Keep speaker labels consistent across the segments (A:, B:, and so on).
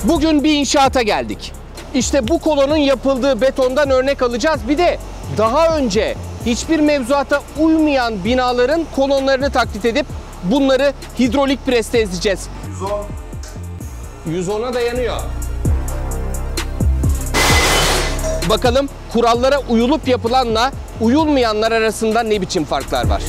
A: Bugün bir inşaata geldik. İşte bu kolonun yapıldığı betondan örnek alacağız. Bir de daha önce hiçbir mevzuata uymayan binaların kolonlarını taklit edip bunları hidrolik presle ezeceğiz. 110. 110'a dayanıyor. Bakalım kurallara uyulup yapılanla uyulmayanlar arasında ne biçim farklar var?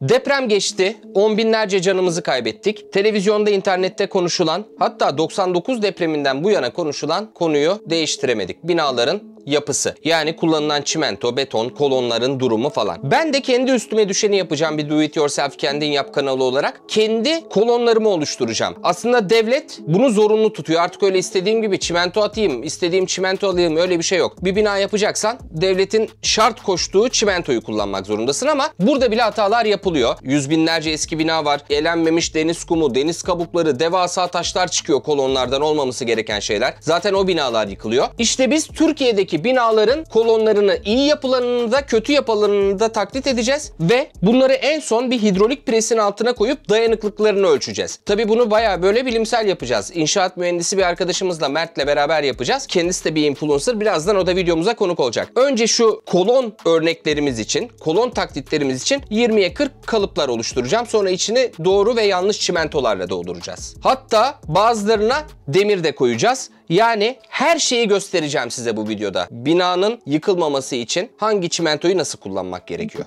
A: Deprem geçti, on binlerce canımızı kaybettik. Televizyonda, internette konuşulan, hatta 99 depreminden bu yana konuşulan konuyu değiştiremedik. Binaların yapısı. Yani kullanılan çimento, beton, kolonların durumu falan. Ben de kendi üstüme düşeni yapacağım bir do it yourself kendin yap kanalı olarak. Kendi kolonlarımı oluşturacağım. Aslında devlet bunu zorunlu tutuyor. Artık öyle istediğim gibi çimento atayım, istediğim çimento alayım, öyle bir şey yok. Bir bina yapacaksan devletin şart koştuğu çimentoyu kullanmak zorundasın ama burada bile hatalar yapılıyor. Yüz binlerce eski bina var. Elenmemiş deniz kumu, deniz kabukları, devasa taşlar çıkıyor kolonlardan, olmaması gereken şeyler. Zaten o binalar yıkılıyor. İşte biz Türkiye'deki binaların kolonlarını iyi yapılanını da kötü yapılanını da taklit edeceğiz ve bunları en son bir hidrolik presin altına koyup dayanıklıklarını ölçeceğiz. Tabii bunu bayağı böyle bilimsel yapacağız. İnşaat mühendisi bir arkadaşımızla, Mert'le beraber yapacağız. Kendisi de bir influencer. Birazdan o da videomuza konuk olacak. Önce şu kolon örneklerimiz için, kolon taklitlerimiz için 20'ye 40 kalıplar oluşturacağım. Sonra içini doğru ve yanlış çimentolarla dolduracağız. Hatta bazılarına demir de koyacağız. Yani her şeyi göstereceğim size bu videoda. Binanın yıkılmaması için hangi çimentoyu nasıl kullanmak gerekiyor?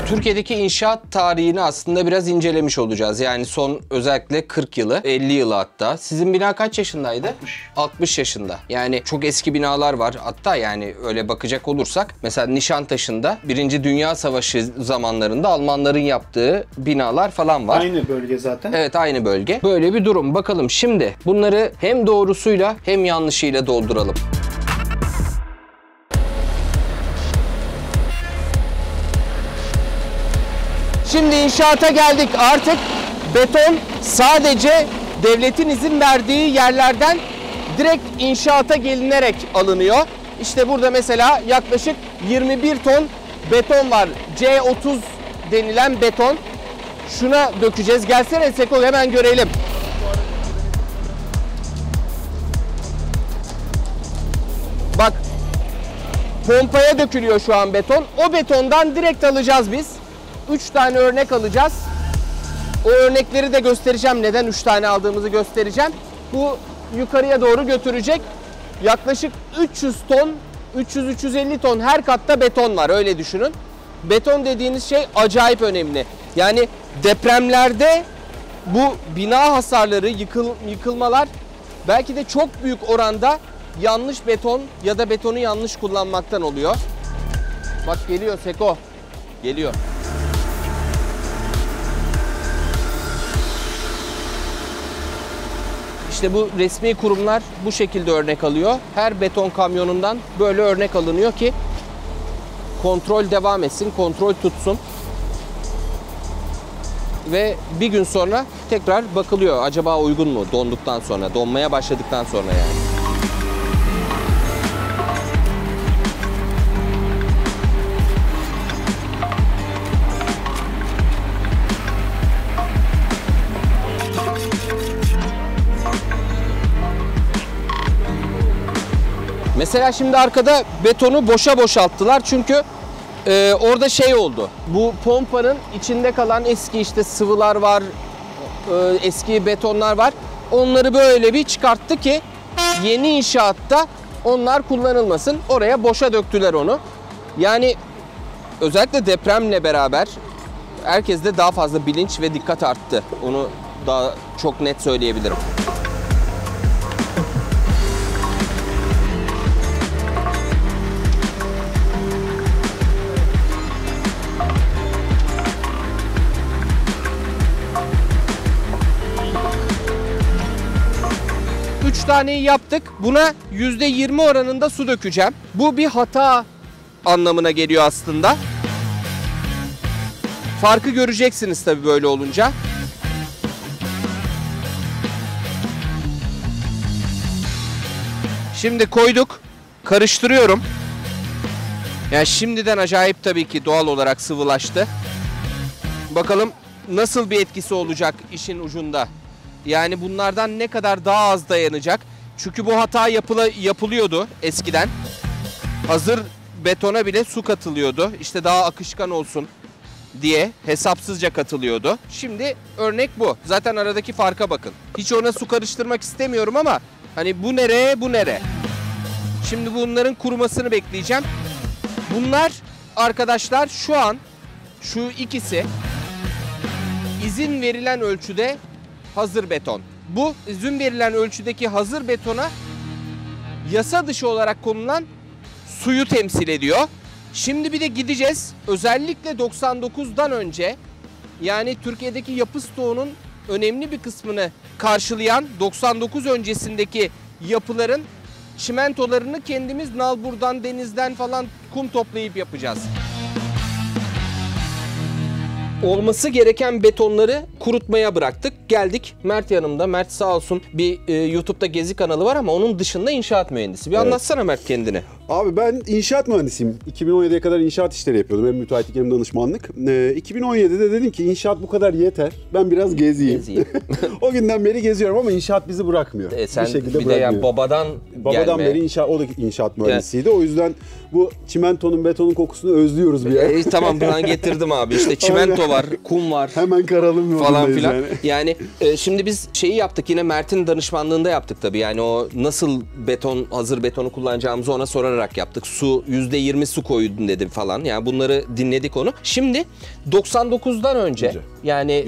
A: Türkiye'deki inşaat tarihini aslında biraz incelemiş olacağız. Yani son özellikle 40 yılı, 50 yılı hatta. Sizin bina kaç yaşındaydı? 60 yaşında. Yani çok eski binalar var. Hatta yani öyle bakacak olursak mesela Nişantaşı'nda 1. Dünya Savaşı zamanlarında Almanların yaptığı binalar falan var.
B: Aynı bölge zaten.
A: Evet, aynı bölge. Böyle bir durum. Bakalım şimdi bunları hem doğrusuyla hem yanlışıyla dolduralım. Şimdi inşaata geldik. Artık beton sadece devletin izin verdiği yerlerden direkt inşaata gelinerek alınıyor. İşte burada mesela yaklaşık 21 ton beton var. C30 denilen beton. Şuna dökeceğiz. Gelsene Seko, hemen görelim. Bak, pompaya dökülüyor şu an beton. O betondan direkt alacağız biz. 3 tane örnek alacağız. O örnekleri de göstereceğim. Neden 3 tane aldığımızı göstereceğim. Bu yukarıya doğru götürecek. Yaklaşık 300 ton, 300-350 ton her katta beton var. Öyle düşünün. Beton dediğiniz şey acayip önemli. Yani depremlerde bu bina hasarları, yıkılmalar belki de çok büyük oranda yanlış beton ya da betonu yanlış kullanmaktan oluyor. Bak geliyor Seko. Geliyor. İşte bu resmi kurumlar bu şekilde örnek alıyor. Her beton kamyonundan böyle örnek alınıyor ki kontrol devam etsin, kontrol tutsun. Ve bir gün sonra tekrar bakılıyor. Acaba uygun mu donduktan sonra, donmaya başladıktan sonra yani. Mesela şimdi arkada betonu boşa boşalttılar çünkü orada şey oldu. Bu pompanın içinde kalan eski işte sıvılar var, eski betonlar var. Onları böyle bir çıkarttı ki yeni inşaatta onlar kullanılmasın. Oraya boşa döktüler onu. Yani özellikle depremle beraber herkeste daha fazla bilinç ve dikkat arttı. Onu daha çok net söyleyebilirim. Üç taneyi yaptık. Buna %20 oranında su dökeceğim. Bu bir hata anlamına geliyor aslında. Farkı göreceksiniz tabii böyle olunca. Şimdi koyduk. Karıştırıyorum. Yani şimdiden acayip tabii ki doğal olarak sıvılaştı. Bakalım nasıl bir etkisi olacak işin ucunda. Yani bunlardan ne kadar daha az dayanacak. Çünkü bu hata yapılıyordu eskiden. Hazır betona bile su katılıyordu. İşte daha akışkan olsun diye hesapsızca katılıyordu. Şimdi örnek bu. Zaten aradaki farka bakın. Hiç ona su karıştırmak istemiyorum ama hani bu nereye bu nereye. Şimdi bunların kurumasını bekleyeceğim. Bunlar arkadaşlar şu an şu ikisi izin verilen ölçüde hazır beton. Bu izin verilen ölçüdeki hazır betona yasa dışı olarak konulan suyu temsil ediyor. Şimdi bir de gideceğiz. Özellikle 99'dan önce yani Türkiye'deki yapı stoğunun önemli bir kısmını karşılayan 99 öncesindeki yapıların çimentolarını kendimiz nalburdan, denizden falan kum toplayıp yapacağız. Olması gereken betonları kurutmaya bıraktık. Geldik. Mert yanımda. Mert sağ olsun bir YouTube'da gezi kanalı var ama onun dışında inşaat mühendisi. Bir anlatsana Mert kendini.
B: Abi ben inşaat mühendisiyim. 2017'ye kadar inşaat işleri yapıyordum. Hem müteahhitlik hem danışmanlık. 2017'de dedim ki inşaat bu kadar yeter. Ben biraz gezeyim. O günden beri geziyorum ama inşaat bizi bırakmıyor.
A: Sen bir de yani babadan
B: beri o da inşaat mühendisiydi. O yüzden bu çimentonun, betonun kokusunu özlüyoruz bir yer.
A: Tamam ben getirdim abi. İşte çimento var, kum var.
B: Hemen karalım
A: falan filan. Yani şimdi biz şeyi yaptık yine Mert'in danışmanlığında yaptık tabii. Yani o nasıl hazır betonu kullanacağımızı ona sorarak yaptık. Su %20 su koydun dedi falan. Yani bunları dinledik onu. Şimdi 99'dan önce yani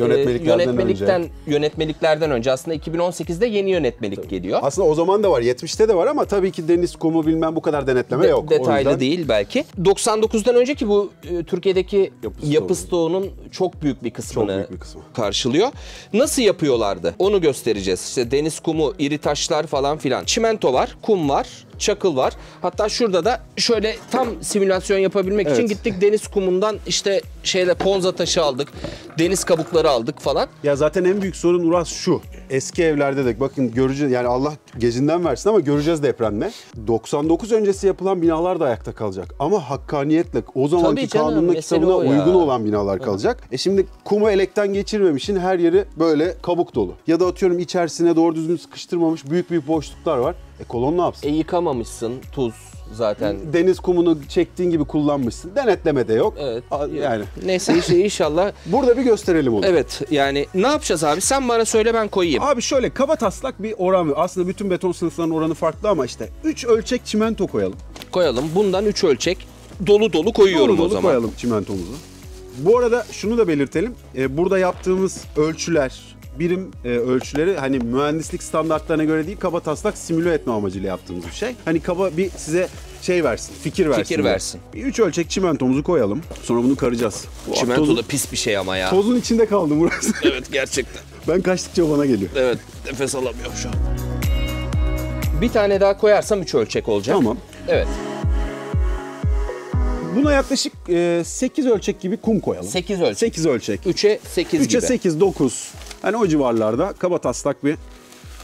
A: yönetmeliklerden önce aslında 2018'de yeni yönetmelik geliyor.
B: Aslında o zaman da var, 70'te de var ama tabii ki deniz kumu bilmem bu kadar denetleme yok.
A: Detaylı değil belki. 99'dan önceki bu Türkiye'deki yapı stoğunun çok büyük bir kısmını karşılıyor. Nasıl yapıyorlardı? Onu göstereceğiz. İşte deniz kumu, iri taşlar falan filan. Çimento var, kum var, çakıl var. Hatta şurada da şöyle tam simülasyon yapabilmek için gittik deniz kumundan işte ponza taşı aldık. Deniz kabukları aldık falan.
B: Ya zaten en büyük sorun Uras şu. Eski evlerde de bakın göreceğiz yani Allah gecinden versin ama göreceğiz depremle. 99 öncesi yapılan binalar da ayakta kalacak. Ama hakkaniyetle o zamanki kanunla kitabına uygun olan binalar kalacak. Şimdi kumu elekten geçirmemişin her yeri böyle kabuk dolu. Ya da atıyorum içerisine doğru düzgün sıkıştırmamış büyük boşluklar var. Kolon ne yapsın?
A: Yıkamamışsın, tuz zaten.
B: Deniz kumunu çektiğin gibi kullanmışsın. Denetleme de yok.
A: Evet.
B: Yani.
A: Neyse inşallah.
B: Burada bir gösterelim onu.
A: Evet yani ne yapacağız abi? Sen bana söyle ben koyayım.
B: Abi şöyle kabataslak bir oran. Aslında bütün beton sınıflarının oranı farklı ama işte 3 ölçek çimento koyalım.
A: Koyalım. Bundan 3 ölçek dolu koyuyorum o zaman.
B: Koyalım çimentomuzu. Bu arada şunu da belirtelim. Burada yaptığımız ölçüler, birim ölçüleri hani mühendislik standartlarına göre değil kabataslak simüle etme amacıyla yaptığımız bir şey. Hani kaba bir size fikir versin. Bir 3 ölçek çimentomuzu koyalım. Sonra bunu karacağız.
A: Çimento da pis bir şey ama ya.
B: Tozun içinde kaldım burası.
A: Evet gerçekten.
B: Ben kaçtıkça bana geliyor.
A: Evet nefes alamıyorum şu an. Bir tane daha koyarsam 3 ölçek olacak.
B: Tamam.
A: Evet.
B: Buna yaklaşık 8 ölçek gibi kum koyalım.
A: 8 ölçek.
B: 8 ölçek.
A: 3'e 8 gibi.
B: 3'e 8, 9. Hani o civarlarda kabataslak bir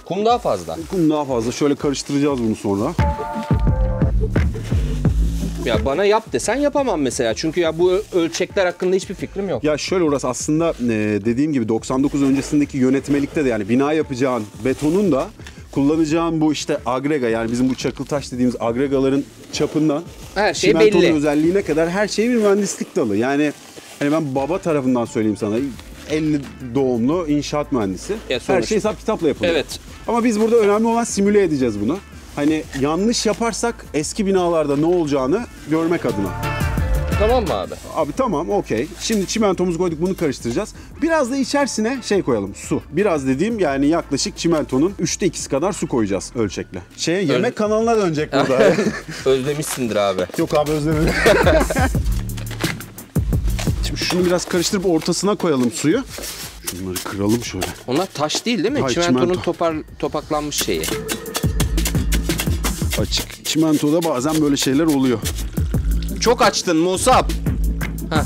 A: kum daha fazla.
B: Kum daha fazla. Şöyle karıştıracağız bunu sonra.
A: Ya bana yap desen yapamam mesela. Çünkü ya bu ölçekler hakkında hiçbir fikrim yok.
B: Ya şöyle orası aslında dediğim gibi 99 öncesindeki yönetmelikte de yani bina yapacağın betonun da kullanacağın bu işte agrega yani bizim bu çakıl taş dediğimiz agregaların çapından
A: her şey
B: çimentonun
A: belli.
B: özelliğine kadar her şey bir mühendislik dalı. Yani hani ben baba tarafından söyleyeyim sana 50 doğumlu inşaat mühendisi. Her şey hesap kitapla yapılıyor.
A: Evet.
B: Ama biz burada önemli olan simüle edeceğiz bunu. Hani yanlış yaparsak eski binalarda ne olacağını görmek adına.
A: Tamam mı abi?
B: Abi tamam okey. Şimdi çimentomuzu koyduk bunu karıştıracağız. Biraz da içerisine koyalım su. Biraz dediğim yani yaklaşık çimentonun 3'te 2'si kadar su koyacağız ölçekle. Yemek kanalına dönecek burada.
A: Özlemişsindir abi.
B: Yok abi özlemedim. Şimdi şunu biraz karıştırıp ortasına koyalım suyu. Şunları kıralım şöyle.
A: Onlar taş değil mi?
B: Hayır,
A: Çimentonun topaklanmış şeyi.
B: Açık. Çimentoda bazen böyle şeyler oluyor.
A: Çok açtın Musab. Heh.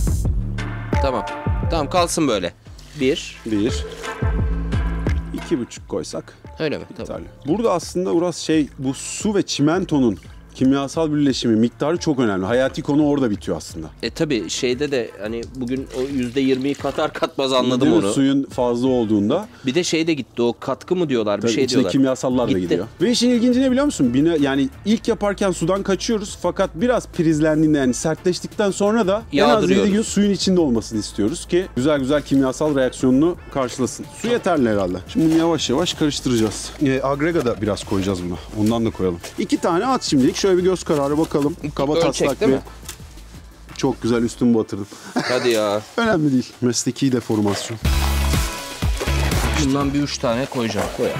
A: Tamam. Tamam kalsın böyle. 1.
B: 1. 2,5 koysak.
A: Öyle mi?
B: Yeterli.
A: Tamam.
B: Burada aslında Uras bu su ve çimentonun kimyasal birleşimi miktarı çok önemli. Hayati konu orada bitiyor aslında.
A: Tabii şeyde de hani bugün o %20'yi katar katmaz anladım
B: Değil mi?
A: onu.
B: Suyun fazla olduğunda.
A: Bir de şey de gitti, o katkı mı diyorlar, bir şey
B: içinde
A: diyorlar.
B: kimyasallar da
A: Gitti.
B: gidiyor. Ve işin ilginci ne biliyor musun? Yani ilk yaparken sudan kaçıyoruz fakat biraz prizlendiğinde, yani sertleştikten sonra da en az 7
A: Yağdırıyoruz.
B: gün suyun içinde olmasını istiyoruz ki güzel güzel kimyasal reaksiyonunu karşılasın. Su yeterli herhalde. Şimdi bunu yavaş yavaş karıştıracağız. Agrega da biraz koyacağız buna. Ondan da koyalım. 2 tane at şimdilik. Şöyle bir göz kararı bakalım. Kaba
A: Ölçek
B: taslak
A: değil
B: bir.
A: mi?
B: Çok güzel üstümü batırdım.
A: Hadi ya.
B: Önemli değil. Mesleki deformasyon.
A: Bundan bir 3 tane koyacağım. Koy abi.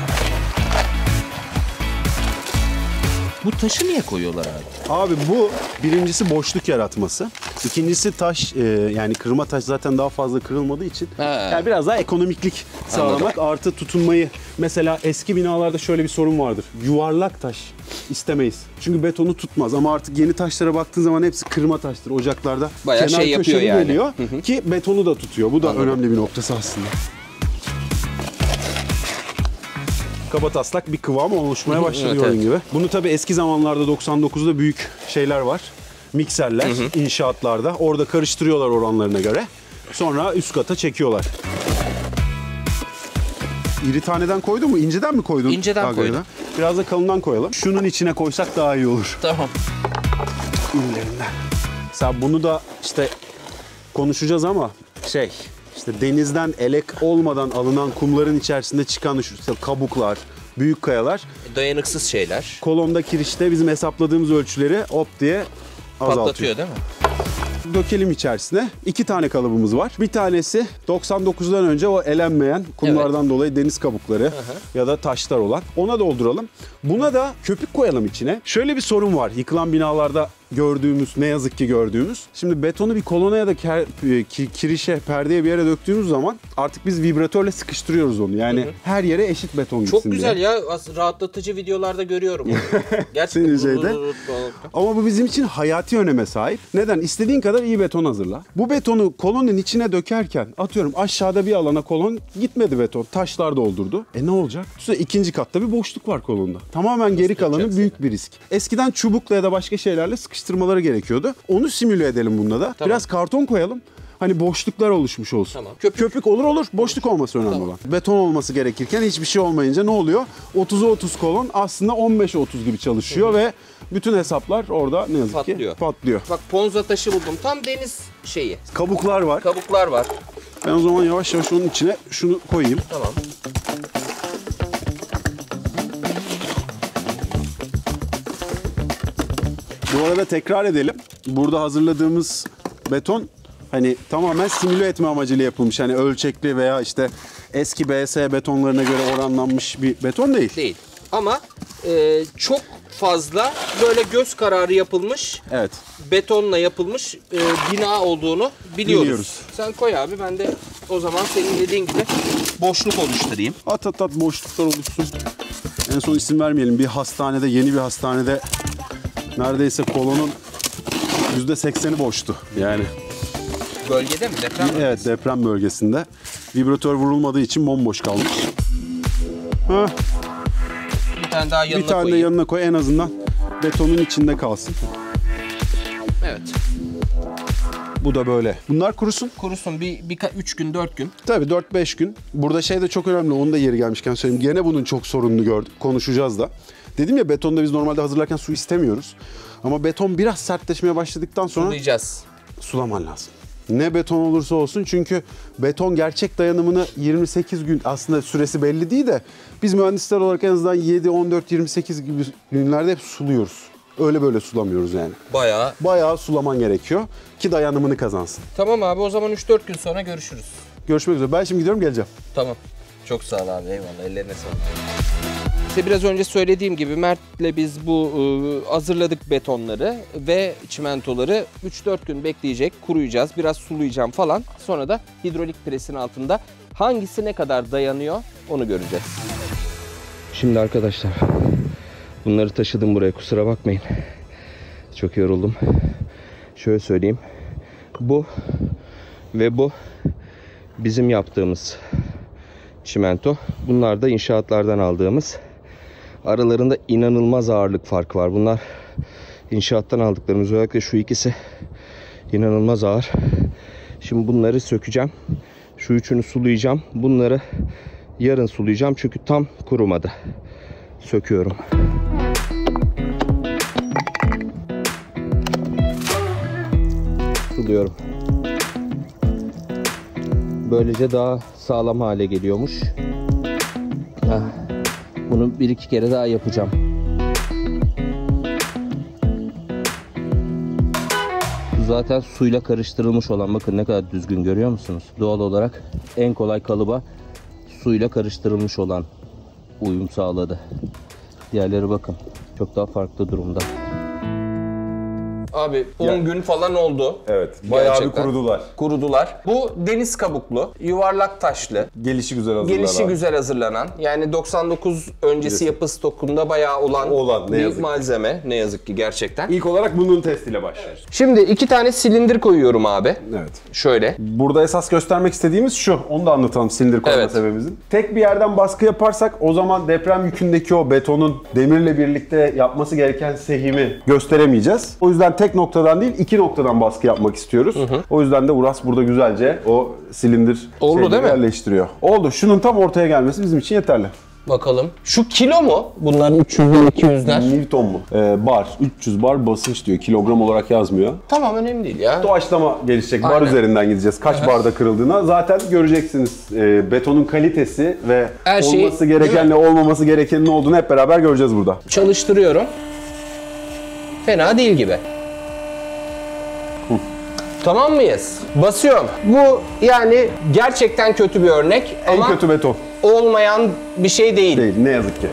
A: Bu taşı niye koyuyorlar abi?
B: Abi bu birincisi boşluk yaratması. İkincisi taş, yani kırma taş zaten daha fazla kırılmadığı için yani biraz daha ekonomiklik sağlamak. Artı tutunmayı. Mesela eski binalarda şöyle bir sorun vardır. Yuvarlak taş istemeyiz. Çünkü betonu tutmaz ama artık yeni taşlara baktığın zaman hepsi kırma taştır. Ocaklarda
A: bayağı
B: kenar
A: şey yapıyor
B: köşeli
A: yani.
B: geliyor ki betonu da tutuyor. Bu da
A: Anladım.
B: önemli bir noktası aslında. Kabataslak bir kıvam oluşmaya başladı
A: Evet,
B: gördüğün gibi. Bunu tabii eski zamanlarda 99'da büyük şeyler var. Mikserler inşaatlarda. Orada karıştırıyorlar oranlarına göre. Sonra üst kata çekiyorlar. İri taneden koydun mu? İnceden mi koydun?
A: İnceden koydum.
B: Biraz da kalından koyalım. Şunun içine koysak daha iyi olur.
A: Tamam.
B: İnlerinden. Mesela bunu da işte konuşacağız ama işte denizden elek olmadan alınan kumların içerisinde çıkan işte kabuklar, büyük kayalar.
A: Dayanıksız şeyler.
B: Kolonda kirişte bizim hesapladığımız ölçüleri hop diye azaltıyor.
A: Patlatıyor değil mi?
B: Dökelim içerisine. 2 tane kalıbımız var. Bir tanesi 99'dan önce o elenmeyen kumlardan dolayı deniz kabukları ya da taşlar olan. Ona dolduralım. Buna da köpük koyalım içine. Şöyle bir sorun var. Yıkılan binalarda gördüğümüz, ne yazık ki gördüğümüz. Şimdi betonu bir kolona ya da kirişe, perdeye bir yere döktüğümüz zaman artık biz vibratörle sıkıştırıyoruz onu. Yani her yere eşit beton gitsin
A: Çok güzel
B: diye.
A: ya. Rahatlatıcı videolarda görüyorum. Gerçekten.
B: Senin şeyde. Ama bu bizim için hayati öneme sahip. Neden? İstediğin kadar iyi beton hazırla. Bu betonu kolonun içine dökerken atıyorum aşağıda bir alana kolon gitmedi beton. Taşlar doldurdu. Ne olacak? Üstüne ikinci katta bir boşluk var kolonda. Tamamen geri kalanı büyük bir risk. Eskiden çubukla ya da başka şeylerle sıkıştırmaları gerekiyordu. Onu simüle edelim bunda da.
A: Tamam.
B: Biraz karton koyalım. Hani boşluklar oluşmuş olsun.
A: Tamam.
B: Köpük olur. Boşluk olması önemli olan. Beton olması gerekirken hiçbir şey olmayınca ne oluyor? 30'a 30 kolon aslında 15'e 30 gibi çalışıyor ve bütün hesaplar orada ne yazık ki patlıyor.
A: Bak ponza taşı buldum. Tam deniz şeyi.
B: Kabuklar var.
A: Kabuklar var.
B: Ben o zaman yavaş yavaş onun içine şunu koyayım.
A: Tamam.
B: Bu arada tekrar edelim. Burada hazırladığımız beton hani tamamen simüle etme amacıyla yapılmış. Hani ölçekli veya işte eski BS betonlarına göre oranlanmış bir beton değil.
A: Değil. Ama çok fazla böyle göz kararı yapılmış,
B: Evet.
A: betonla yapılmış bina olduğunu biliyoruz.
B: Biliyoruz.
A: Sen koy abi, ben de o zaman senin dediğin gibi boşluk oluşturayım.
B: At boşluklar oluşsun. En son isim vermeyelim. Bir hastanede, yeni bir hastanede neredeyse kolonun %80'i boştu. Yani
A: Bölgede mi? Deprem mi?
B: evet, deprem bölgesinde. Vibratör vurulmadığı için bomboş kalmış. Hah.
A: Bir tane daha yanına
B: Bir tane de
A: koyayım.
B: yanına koy, en azından betonun içinde kalsın.
A: Evet.
B: Bu da böyle. Bunlar kurusun.
A: Kurusun bir 3 gün 4 gün.
B: Tabii 4-5 gün. Burada şey de çok önemli. Onu da yeri gelmişken söyleyeyim. Gene bunun çok sorununu gördük. Konuşacağız da. Dedim ya, betonda biz normalde hazırlarken su istemiyoruz. Ama beton biraz sertleşmeye başladıktan sonra
A: Sulayacağız.
B: sulaman lazım. Ne beton olursa olsun, çünkü beton gerçek dayanımını 28 gün, aslında süresi belli değil de biz mühendisler olarak en azından 7, 14, 28 gibi günlerde hep suluyoruz. Öyle böyle sulamıyoruz yani. Bayağı sulaman gerekiyor ki dayanımını kazansın.
A: Tamam abi, o zaman 3-4 gün sonra görüşürüz.
B: Görüşmek üzere. Ben şimdi gidiyorum, geleceğim.
A: Tamam. Çok sağ ol abi, eyvallah, ellerine sağlık. İşte biraz önce söylediğim gibi Mert'le biz bu hazırladık betonları ve çimentoları. 3-4 gün bekleyecek, kuruyacağız, biraz sulayacağım falan. Sonra da hidrolik presin altında hangisi ne kadar dayanıyor onu göreceğiz. Şimdi arkadaşlar bunları taşıdım buraya, kusura bakmayın. Çok yoruldum. Şöyle söyleyeyim. Bu ve bu bizim yaptığımız çimento. Bunlar da inşaatlardan aldığımız. Aralarında inanılmaz ağırlık farkı var. Bunlar inşaattan aldıklarımız. Özellikle şu ikisi inanılmaz ağır. Şimdi bunları sökeceğim. Şu üçünü sulayacağım. Bunları yarın sulayacağım çünkü tam kurumadı. Söküyorum. Suluyorum. Böylece daha sağlam hale geliyormuş. Bunu bir iki kere daha yapacağım. Bu zaten suyla karıştırılmış olan, bakın ne kadar düzgün, görüyor musunuz? Doğal olarak en kolay kalıba suyla karıştırılmış olan uyum sağladı. Diğerleri bakın çok daha farklı durumda. Abi 10 gün falan oldu.
B: Evet. Bayağı
A: Gerçekten.
B: bir kurudular.
A: Kurudular. Bu deniz kabuklu, yuvarlak taşlı.
B: Gelişi güzel hazırlanan.
A: Gelişi güzel hazırlanan. Yani 99 öncesi yapı stokunda bayağı olan
B: ne
A: bir
B: yazık ki.
A: malzeme. Ne yazık ki gerçekten.
B: İlk olarak bunun testiyle başlıyoruz.
A: Şimdi 2 tane silindir koyuyorum abi.
B: Evet.
A: Şöyle.
B: Burada esas göstermek istediğimiz şu. Onu da anlatalım silindir koyma
A: Evet.
B: sebebimizin. Tek bir yerden baskı yaparsak o zaman deprem yükündeki o betonun demirle birlikte yapması gereken sehimi gösteremeyeceğiz. O yüzden tek noktadan değil 2 noktadan baskı yapmak istiyoruz. O yüzden de Uras burada güzelce o silindir
A: Oldu değil mi?
B: yerleştiriyor. Oldu. Şunun tam ortaya gelmesi bizim için yeterli.
A: Bakalım. Şu kilo mu? Bunların 300'ler, 200'ler.
B: Newton mu? Bar. 300 bar basınç diyor. Kilogram olarak yazmıyor.
A: Tamam, önemli değil ya.
B: Doğaçlama gelişecek. Bar
A: Aynen.
B: üzerinden gideceğiz. Kaç barda kırıldığına. Zaten göreceksiniz betonun kalitesi ve
A: Her şey,
B: olması gerekenle olmaması gerekenin ne olduğunu hep beraber göreceğiz burada.
A: Çalıştırıyorum. Fena değil gibi. Tamam mıyız? Basıyorum. Bu yani gerçekten kötü bir örnek
B: En
A: ama
B: kötü beton.
A: olmayan bir şey değil.
B: Değil. Ne yazık ki.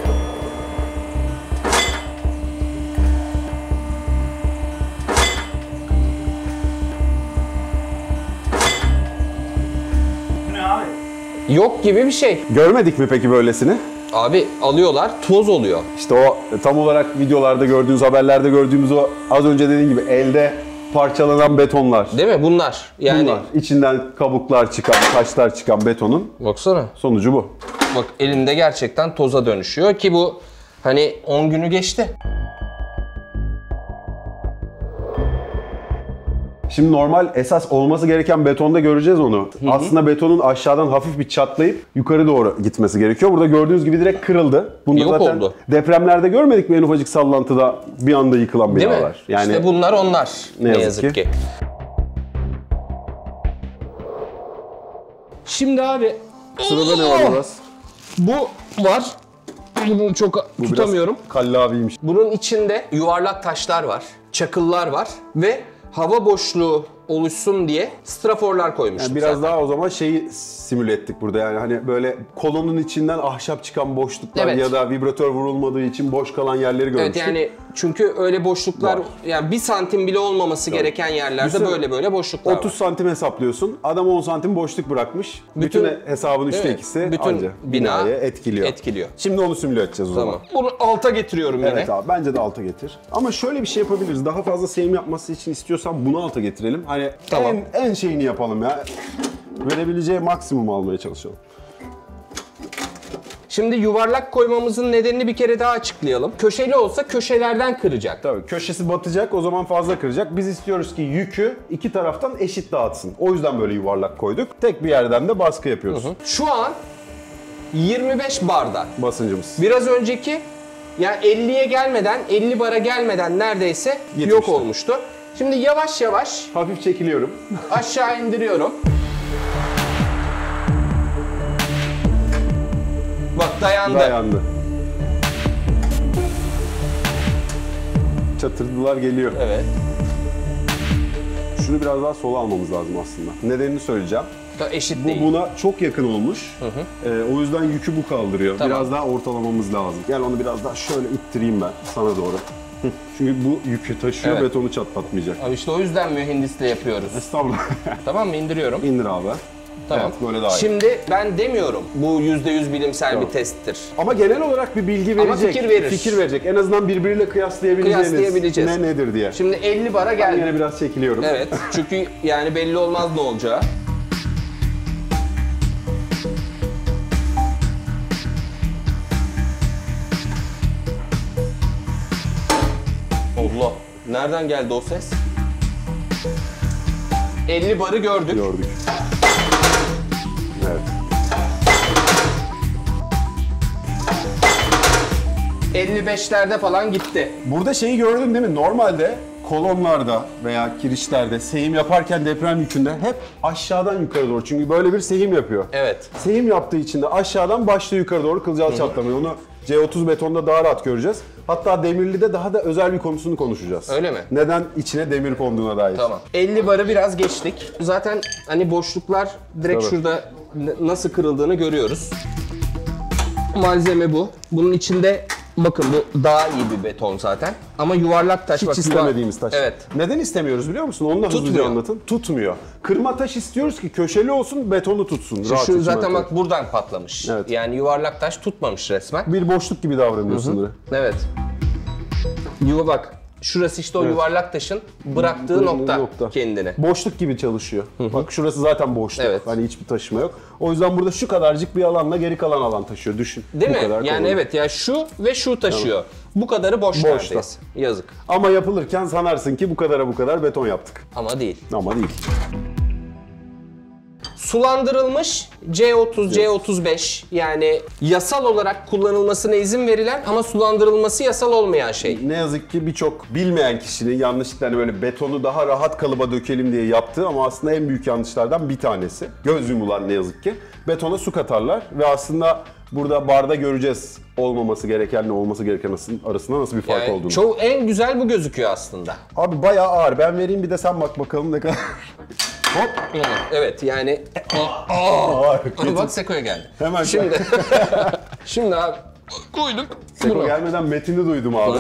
A: Yok gibi bir şey.
B: Görmedik mi peki böylesini?
A: Abi alıyorlar, toz oluyor.
B: İşte o tam olarak videolarda gördüğünüz, haberlerde gördüğümüz o az önce dediğim gibi elde parçalanan betonlar.
A: Değil mi? Bunlar. Yani
B: Bunlar. İçinden kabuklar çıkan, taşlar çıkan betonun
A: baksana.
B: sonucu bu.
A: Bak elinde gerçekten toza dönüşüyor ki bu hani 10 günü geçti.
B: Şimdi normal esas olması gereken betonda göreceğiz onu. Aslında betonun aşağıdan hafif bir çatlayıp yukarı doğru gitmesi gerekiyor. Burada gördüğünüz gibi direkt kırıldı. Bunda
A: Yok
B: zaten
A: oldu.
B: depremlerde görmedik mi en ufacık sallantıda bir anda yıkılan
A: Değil mi?
B: binalar? Yani
A: İşte bunlar onlar. Ne yazık ki. Şimdi abi
B: sırada ne var biraz?
A: bu var. Bunu çok
B: Bu
A: tutamıyorum.
B: biraz kallaviymiş.
A: Bunun içinde yuvarlak taşlar var, çakıllar var ve hava boşluğu oluşsun diye straforlar koymuştuk.
B: Yani biraz
A: zaten.
B: daha o zaman şeyi simüle ettik burada, yani hani böyle kolonun içinden ahşap çıkan boşluklar
A: Evet.
B: ya da vibratör vurulmadığı için boş kalan yerleri görmüştük.
A: Evet, yani çünkü öyle boşluklar,
B: Var.
A: yani 1 santim bile olmaması gereken yerlerde
B: Düşünsene,
A: böyle boşluklar
B: 30
A: var.
B: santim hesaplıyorsun. Adam 10 santim boşluk bırakmış. Bütün hesabın
A: Değil mi?
B: 3'te 2'si
A: Bütün
B: anca
A: bina
B: binayı etkiliyor. Şimdi onu simüle edeceğiz o zaman.
A: Tamam. Bunu alta getiriyorum yine.
B: Evet abi, bence de alta getir. Ama şöyle bir şey yapabiliriz. Daha fazla seyim yapması için istiyorsan bunu alta getirelim. Hani
A: Tamam.
B: en şeyini yapalım ya. Verebileceği maksimum almaya çalışalım.
A: Şimdi yuvarlak koymamızın nedenini bir kere daha açıklayalım. Köşeli olsa köşelerden kıracak.
B: Tabii köşesi batacak, o zaman fazla kıracak. Biz istiyoruz ki yükü iki taraftan eşit dağıtsın. O yüzden böyle yuvarlak koyduk. Tek bir yerden de baskı yapıyoruz.
A: Şu an 25 barda.
B: Basıncımız.
A: Biraz önceki yani 50'ye gelmeden, 50 bara gelmeden neredeyse
B: Yetmişti.
A: yok olmuştu. Şimdi yavaş yavaş
B: Hafif çekiliyorum.
A: aşağı indiriyorum. Bak dayandı.
B: Dayandı. Çatırdılar geliyor.
A: Evet.
B: Şunu biraz daha sola almamız lazım aslında. Nedenini söyleyeceğim.
A: Da eşit
B: Bu
A: değil.
B: buna çok yakın olmuş. O yüzden yükü bu kaldırıyor.
A: Tamam.
B: Biraz daha ortalamamız lazım. Gel onu biraz daha şöyle ittireyim ben sana doğru. Çünkü bu yükü taşıyor,
A: Evet.
B: betonu çatlatmayacak.
A: Abi işte o yüzden mühendisle yapıyoruz.
B: Estağfurullah.
A: Tamam mı? İndiriyorum.
B: İndir abi.
A: Tamam.
B: Evet, böyle daha iyi.
A: Şimdi ben demiyorum bu %100 bilimsel bir testtir.
B: Ama genel olarak bir bilgi
A: Ama
B: verecek.
A: fikir verir.
B: Fikir verecek. En azından birbiriyle kıyaslayabileceğiniz
A: Kıyaslayabileceğiz.
B: ne nedir diye.
A: Şimdi 50 bara
B: Ben
A: geldi.
B: yine biraz çekiliyorum.
A: Evet. Çünkü yani belli olmaz ne olacağı. Allah. Nereden geldi o ses? 50 barı gördük.
B: Gördük. Evet.
A: 55'lerde falan gitti.
B: Burada şeyi gördün değil mi? Normalde kolonlarda veya kirişlerde sehim yaparken deprem yükünde hep aşağıdan yukarı doğru. Çünkü böyle bir sehim yapıyor.
A: Evet.
B: Sehim yaptığı için de aşağıdan başlıyor yukarı doğru kılcal çatlamayı. Onu C30 betonda daha rahat göreceğiz. Hatta demirlide daha da özel bir konusunu konuşacağız.
A: Öyle mi?
B: Neden içine demir konduğuna dair.
A: Tamam. 50 barı biraz geçtik. Zaten hani boşluklar direkt
B: Tabii.
A: şurada nasıl kırıldığını görüyoruz. Malzeme bu. Bunun içinde bakın bu daha iyi bir beton zaten. Ama yuvarlak taş.
B: Hiç
A: bak,
B: istemediğimiz taş.
A: Evet.
B: Neden istemiyoruz biliyor musun? Onu da hızlıca
A: Tutmuyor.
B: anlatın. Tutmuyor. Kırma taş istiyoruz ki köşeli olsun, betonu tutsun. Rahat
A: Şu
B: içime
A: zaten
B: atıyor.
A: bak buradan patlamış.
B: Evet.
A: Yani yuvarlak taş tutmamış resmen.
B: Bir boşluk gibi davranıyorsun. Nuri.
A: Evet. Bak. Şurası işte o yuvarlak taşın bıraktığı nokta kendine.
B: Boşluk gibi çalışıyor. Bak şurası zaten boşluk.
A: Evet.
B: Hani hiçbir taşıma yok. O yüzden burada şu kadarcık bir alanla geri kalan alan taşıyor. Düşün.
A: Değil
B: Bu
A: mi?
B: kadar
A: Yani
B: kolay.
A: evet ya şu ve şu taşıyor. Bu kadarı boş
B: Boşta.
A: neredeyse. Yazık.
B: Ama yapılırken sanarsın ki bu kadara bu kadar beton yaptık.
A: Ama değil.
B: Ama değil.
A: Sulandırılmış C30, C35 yani yasal olarak kullanılmasına izin verilen ama sulandırılması yasal olmayan şey.
B: Ne yazık ki birçok bilmeyen kişinin yanlışlıkla hani böyle betonu daha rahat kalıba dökelim diye yaptığı ama aslında en büyük yanlışlardan bir tanesi. Göz yumulan ne yazık ki. Betona su katarlar ve aslında burada barda göreceğiz olmaması gerekenle olması gereken arasında nasıl bir fark
A: Yani
B: olduğunu.
A: çoğu en güzel bu gözüküyor aslında.
B: Abi bayağı ağır. Ben vereyim bir de sen bak bakalım ne kadar. Hop.
A: Evet yani
B: Ağır.
A: Hadi bak Seko'ya geldi.
B: Hemen
A: Şimdi şimdi abi koyduk.
B: Seko
A: bunu.
B: gelmeden metini duydum abi.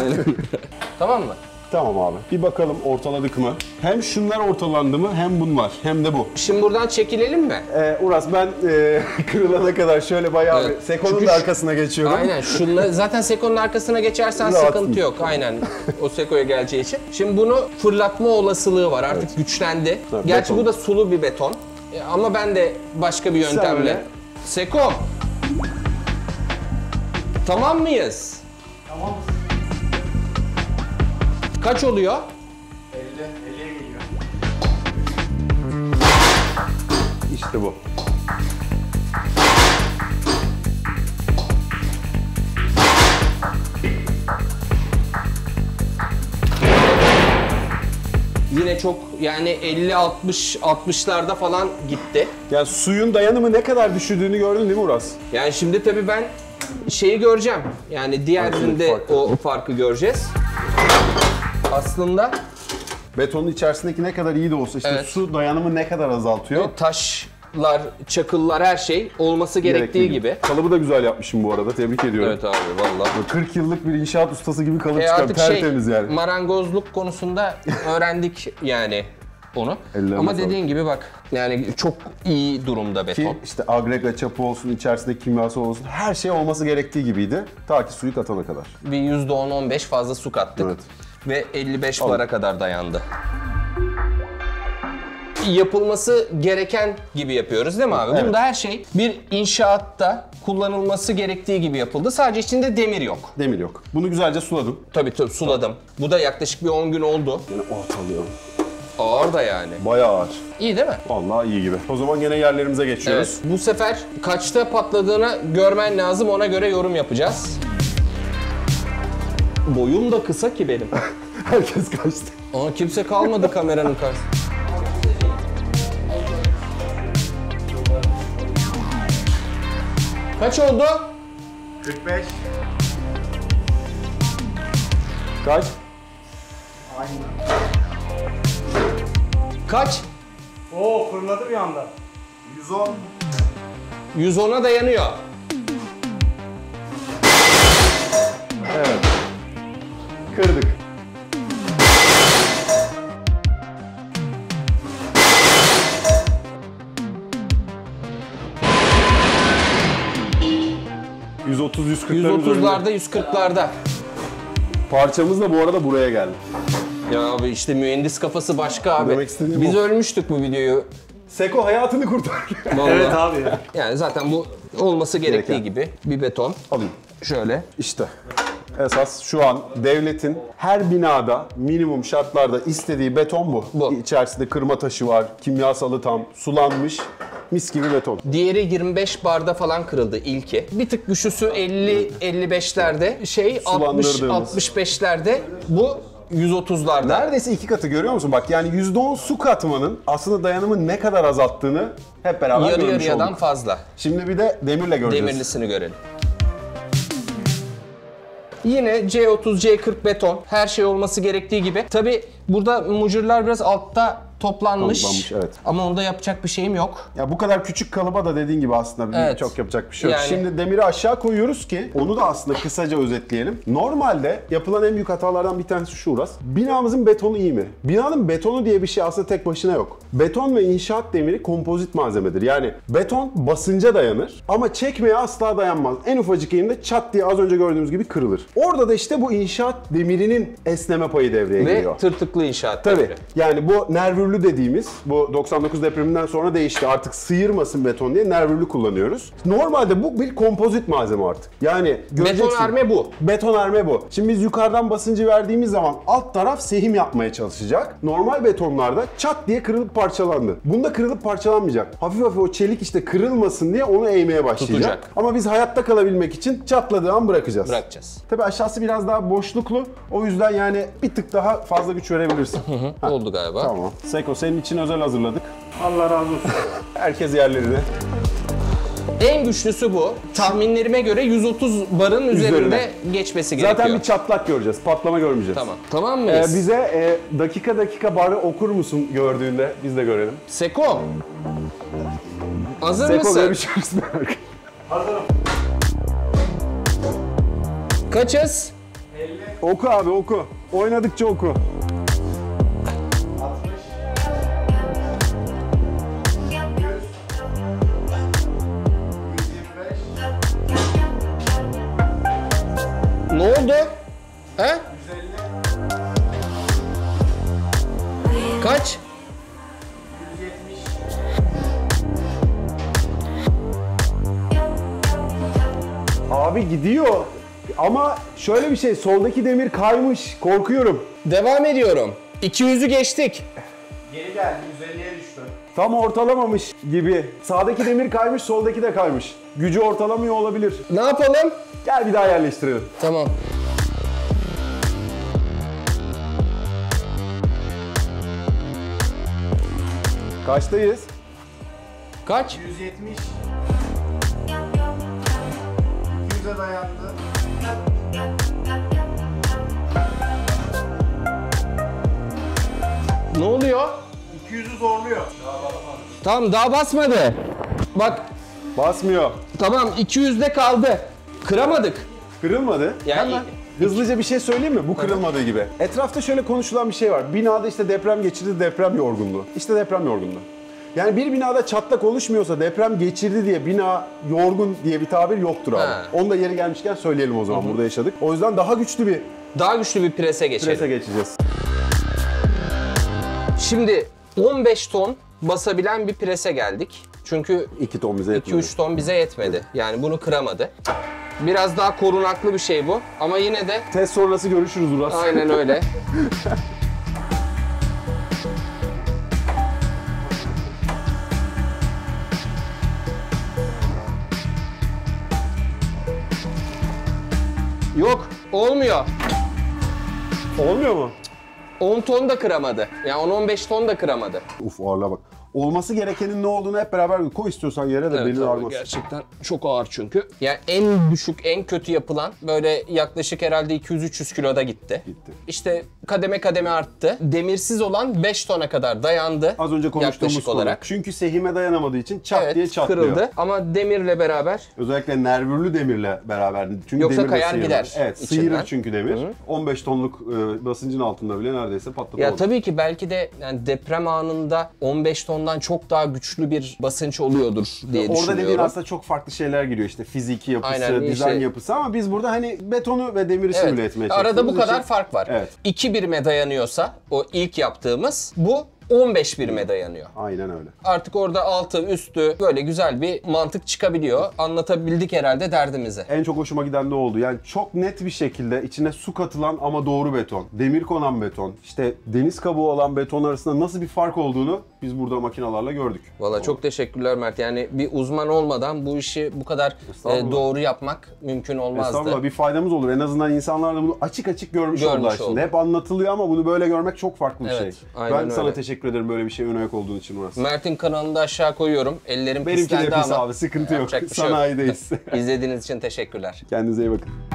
A: Tamam mı?
B: Tamam abi. Bir bakalım ortaladık mı? Hem şunlar ortalandı mı hem bunlar hem de bu.
A: Şimdi buradan çekilelim mi?
B: Uras ben kırılana kadar şöyle bayağı
A: Evet.
B: bir Seko'nun
A: Çünkü
B: da arkasına geçiyorum.
A: Aynen. Şunla zaten Seko'nun arkasına geçersen
B: Rahat
A: sıkıntı
B: mı?
A: yok. Aynen. O Seko'ya geleceği için. Şimdi bunu fırlatma olasılığı var. Artık güçlendi.
B: Evet,
A: Gerçi
B: beton.
A: bu da sulu bir beton. Ama ben de başka bir yöntemle.
B: öyle.
A: Seko. Tamam mıyız?
C: Tamam.
A: Kaç oluyor?
C: 50'ye geliyor.
B: İşte bu.
A: Yine çok yani 50-60'larda falan gitti.
B: Yani suyun dayanımı ne kadar düşürdüğünü gördün değil mi Uras?
A: Yani şimdi tabii ben şeyi göreceğim. Yani diğerinde
B: farkı.
A: o farkı göreceğiz. Aslında
B: Betonun içerisindeki ne kadar iyi de olsa işte
A: Evet.
B: su dayanımı ne kadar azaltıyor.
A: taşlar, çakıllar her şey olması gerektiği gibi.
B: Kalıbı da güzel yapmışım bu arada. Tebrik ediyorum.
A: Evet abi vallahi.
B: 40 yıllık bir inşaat ustası gibi kalıp çıkar.
A: Artık şey
B: Tertemiz yani.
A: marangozluk konusunda öğrendik yani onu.
B: Ellerine
A: Ama
B: sağlık.
A: dediğin gibi bak yani çok iyi durumda beton.
B: Ki işte agrega çapı olsun, içerisinde kimyasal olsun her şey olması gerektiği gibiydi. Ta ki suyu katana kadar.
A: Bir %10-15 fazla su kattık
B: Evet.
A: ve 55 bara kadar dayandı. Yapılması gereken gibi yapıyoruz değil mi abi?
B: Evet.
A: Bunda her şey bir inşaatta kullanılması gerektiği gibi yapıldı. Sadece içinde demir yok.
B: Demir yok. Bunu güzelce suladım.
A: Tabii suladım. Bu da yaklaşık bir 10 gün oldu.
B: Yani ortalıyorum.
A: Ağır da yani.
B: Bayağı ağır.
A: İyi değil mi?
B: Vallahi iyi gibi. O zaman gene yerlerimize geçiyoruz.
A: Evet. Bu sefer kaçta patladığını görmen lazım. Ona göre yorum yapacağız. Boyum da kısa ki benim.
B: Herkes kaçtı.
A: Aa, kimse kalmadı kameranın karşısında. Kaç oldu?
C: 45.
B: Kaç?
C: Aynı.
A: Kaç?
C: Oo fırladı bir anda. 110.
A: 110'a dayanıyor.
B: Evet. Kırdık.
A: %30'larda, 140'larda.
B: Parçamız da bu arada buraya geldi.
A: Ya abi işte mühendis kafası başka abi.
B: Demek istediğim
A: Biz
B: o.
A: ölmüştük bu videoyu.
B: Seko hayatını kurtar.
A: Vallahi.
C: Evet abi ya.
A: Yani zaten bu olması gerektiği
B: Gereken.
A: gibi bir beton.
B: Alayım.
A: Şöyle.
B: İşte. Esas şu an devletin her binada minimum şartlarda istediği beton bu.
A: Bu.
B: İçerisinde kırma taşı var, kimyasalı tam, sulanmış, mis gibi beton.
A: Diğeri 25 barda falan kırıldı ilki. Bir tık güçlüsü 50-55'lerde, şey
B: Sulandırdığımız.
A: 60-65'lerde, bu 130'larda.
B: Neredeyse 2 katı görüyor musun? Bak yani %10 su katmanın aslında dayanımı ne kadar azalttığını hep beraber
A: Yarı
B: görmüş
A: yarıyadan
B: olduk.
A: fazla.
B: Şimdi bir de demirle göreceğiz.
A: Demirlisini görelim. Yine C30, C40 beton. Her şey olması gerektiği gibi. Tabi burada mucurlar biraz altta toplanmış.
B: Evet.
A: Ama onda yapacak bir şeyim yok.
B: Ya bu kadar küçük kalıba da dediğin gibi aslında
A: Evet.
B: çok yapacak bir şey yok.
A: Yani-
B: Şimdi demiri aşağı koyuyoruz ki onu da aslında kısaca özetleyelim. Normalde yapılan en büyük hatalardan bir tanesi şu Uras. Binamızın betonu iyi mi? Binanın betonu diye bir şey aslında tek başına yok. Beton ve inşaat demiri kompozit malzemedir. Yani beton basınca dayanır ama çekmeye asla dayanmaz. En ufacık yerinde çat diye az önce gördüğümüz gibi kırılır. Orada da işte bu inşaat demirinin esneme payı devreye
A: Ve
B: giriyor.
A: tırtıklı inşaat
B: Tabii.
A: demiri.
B: Yani bu nervürlü dediğimiz, bu 99 depreminden sonra değişti. Artık sıyırmasın beton diye nervürlü kullanıyoruz. Normalde bu bir kompozit malzeme artık. Yani göreceksin.
A: Betonarme bu.
B: Betonarme bu. Şimdi biz yukarıdan basıncı verdiğimiz zaman alt taraf sehim yapmaya çalışacak. Normal betonlarda çat diye kırılıp parçalandı. Bunda kırılıp parçalanmayacak. Hafif hafif o çelik işte kırılmasın diye onu eğmeye başlayacak.
A: Tutacak.
B: Ama biz hayatta kalabilmek için çatladığı an bırakacağız.
A: Bırakacağız.
B: Tabii aşağısı biraz daha boşluklu. O yüzden yani bir tık daha fazla güç verebilirsin.
A: Oldu galiba.
B: Tamam. Seko senin için özel hazırladık.
C: Allah razı olsun.
B: Herkes yerlerine.
A: En güçlüsü bu. Tahminlerime göre 130 barın üzerinde geçmesi gerekiyor.
B: Zaten bir çatlak göreceğiz. Patlama görmeyeceğiz.
A: Tamam. Tamam mıyız?
B: Bize dakika dakika barı okur musun gördüğünde? Biz de görelim.
A: Seko. Hazır
B: Seko
A: mısın?
B: görüşürüz.
C: Hazırım.
A: Kaçız?
B: Oku abi oku. Oynadıkça oku.
C: 60. 125.
A: Ne oldu? He?
C: 150.
A: Kaç?
C: 170.
B: Abi gidiyor. Ama şöyle bir şey, soldaki demir kaymış. Korkuyorum.
A: Devam ediyorum. 200'ü geçtik.
C: Geri geldi. 150'ye düştü.
B: Tam ortalamamış gibi. Sağdaki demir kaymış, soldaki de kaymış. Gücü ortalamıyor olabilir.
A: Ne yapalım?
B: Gel bir daha yerleştirelim.
A: Tamam.
B: Kaçtayız?
A: Kaç?
C: 170. 200'e dayandı.
A: Ne oluyor?
C: 200'ü zorluyor.
A: Tamam, daha basmadı. Bak,
B: Basmıyor.
A: tamam, 200'de kaldı. Kıramadık.
B: Kırılmadı.
A: Yani-
B: Hemen hızlıca bir şey söyleyeyim mi? Bu kırılmadığı gibi. Etrafta şöyle konuşulan bir şey var. Binada işte deprem geçirdi, deprem yorgunluğu. İşte deprem yorgunluğu. Yani bir binada çatlak oluşmuyorsa deprem geçirdi diye bina yorgun diye bir tabir yoktur abi.
A: Ha.
B: Onu da yeri gelmişken söyleyelim o zaman, burada yaşadık. O yüzden daha güçlü bir
A: Daha güçlü bir prese geçelim.
B: prese geçeceğiz.
A: Şimdi 15 ton basabilen bir prese geldik. Çünkü
B: 2 ton bize yetmedi.
A: 2-3 ton bize yetmedi. Yani bunu kıramadı. Biraz daha korunaklı bir şey bu. Ama yine de
B: Test sonrası görüşürüz Uras.
A: aynen öyle. Yok, olmuyor.
B: Olmuyor mu?
A: 10 ton da kıramadı. Yani 10-15 ton da kıramadı.
B: Uf ağırlığa bak. Olması gerekenin ne olduğunu hep beraber koy istiyorsan yere de
A: Evet,
B: belini
A: abi,
B: ağrımasın.
A: gerçekten çok ağır çünkü. Yani en düşük, en kötü yapılan böyle yaklaşık herhalde 200-300 kiloda gitti.
B: Gitti.
A: İşte kademe kademe arttı. Demirsiz olan 5 tona kadar dayandı.
B: Az önce konuştuğumuz
A: yaklaşık
B: konu.
A: olarak.
B: Çünkü sehime dayanamadığı için çat diye çatlıyor.
A: kırıldı ama demirle beraber
B: Özellikle nervürlü demirle beraber. Çünkü
A: Yoksa
B: demir de
A: kayar
B: sıyırır.
A: gider
B: Evet,
A: içinden.
B: sıyırır çünkü demir. 15 tonluk basıncın altında bile neredeyse patladı.
A: ya tabii ki belki de yani deprem anında 15 tondan çok daha güçlü bir basınç oluyordur diye
B: Orada
A: düşünüyorum.
B: dediğin aslında çok farklı şeyler giriyor, işte fiziki yapısı,
A: Aynen,
B: dizayn
A: işte-
B: yapısı, ama biz burada hani betonu ve demiri simüle etmeye çalışıyoruz.
A: Arada bu kadar
B: İşte-
A: fark var.
B: Evet.
A: 2 birime dayanıyorsa o ilk yaptığımız, bu 15 birime dayanıyor.
B: Aynen öyle.
A: Artık orada altı, üstü böyle güzel bir mantık çıkabiliyor. Anlatabildik herhalde derdimizi.
B: En çok hoşuma giden de oldu. Yani çok net bir şekilde içine su katılan ama doğru beton, demir konan beton, işte deniz kabuğu olan beton arasında nasıl bir fark olduğunu biz burada makinalarla gördük.
A: Valla çok teşekkürler Mert. Yani bir uzman olmadan bu işi bu kadar doğru yapmak mümkün olmazdı.
B: Estağfurullah, bir faydamız olur. En azından insanlar da bunu açık açık görmüş oldular şimdi. Hep anlatılıyor ama bunu böyle görmek çok farklı bir şey. Ben sana teşekkür ederim böyle bir şeye ön ayak olduğun için Murat.
A: Mert'in kanalını da aşağı koyuyorum. Ellerim
B: Benimki
A: pislendi
B: de pis
A: ama.
B: abi, sıkıntı yok.
A: Yapacak bir şey yok.
B: Sanayideyiz.
A: İzlediğiniz için teşekkürler.
B: Kendinize iyi bakın.